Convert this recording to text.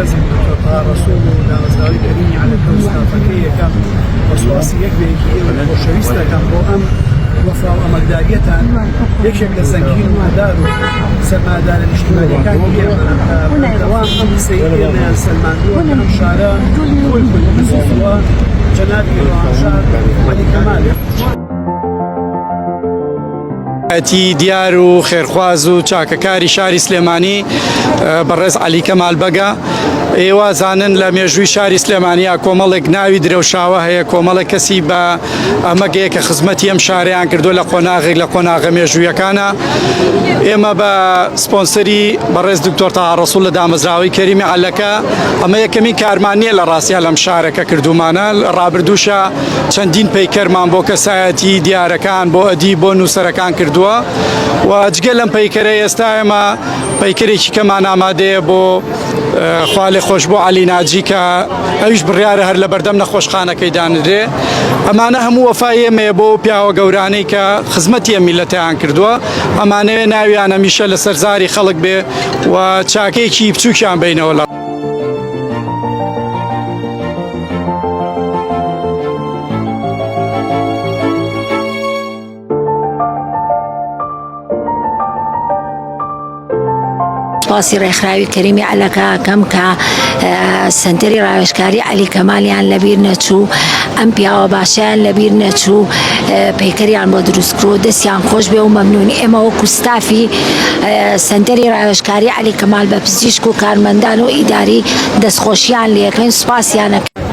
بەڕێزم ڕەسوول و دامەزراوی کەریمی عەلەکە و ستافەکەیەکەم وەسواسیەک بێکی ئێوە خۆشەویستەکەم بۆ ئەم وەفا و ئەمەلداریەتان یەکێک لە زەنگین و مەدار و سەرمادارە نیشتیمانیەکانی ئێمە بەردەوام ئەم قسەی ئێمەیان سەلماندووە کە ئەم شارە کول بزووە جەنابی ڕۆژان عەلی کەمالێ دیار و خێرخواز و چاکەکاری شاری سلێمانی بەڕێز عەلی کەمال بەگا ئێوە زانن لە مێژووی شاری سلێمانیا کۆمەڵێک ناوی درێوشاوە هەیە کۆمەڵێک کەسی بە ئەمەگەیە کە خزمەتی ئەم شارەیان کردو لە قۆناغێک لە قۆناغە مێژوویەکانە ئێمە بە سپۆنسەری بەڕێز دکتۆر تاها ڕەسوول لە دامەزراوەی کەریمی عەلەکە ئەمە یەکەمین کارمانیە لە ڕاستیە لەم شارەکە کردومانە ڕابردووشە چەندین پەیکەرمان بۆ کەسایەتی دیارەکان بۆ ئەدی بۆ نووسەرەکان کردووە و جگە لەم پەیکەرە ئێستا ئێمە پەیکەرێکی کەمان ئامادەیە بۆ خوا لێ خۆش بۆ عەلی ناجی کە ئەویش بڕیارە هەر لە بەردەم نەخۆشخانەکەی دانرێ ئەمانە هەموو وەفای ئێمەیە بۆ پیاوە گەورانەی کە خزمەتی ئەم میلەتیان کردووە ئەمانەوێ ناویان هەمیشە لە سەرزاری خەڵک بێ و چاکەیەکی بچووکیان بینەوە لە سپاسی ڕێکخراوی کەریمی عەلەکەکەم کە سنتەری ڕاوێژکاری عەلی کەمالیان لەبیر نەچوو ئەم پیاوە باشیان لەبیر نەچوو پەیکەریان بۆ دروستکرۆ دەستیان خۆش بێ و مەمنونی ئێمە وەکو ستافی سنتەری ڕاوێژکاری عەلی کەمال بە پزیشک و کارمەندان و ئیداری دەستخۆشیان لێ یەکەین سوپاسیانەکەین.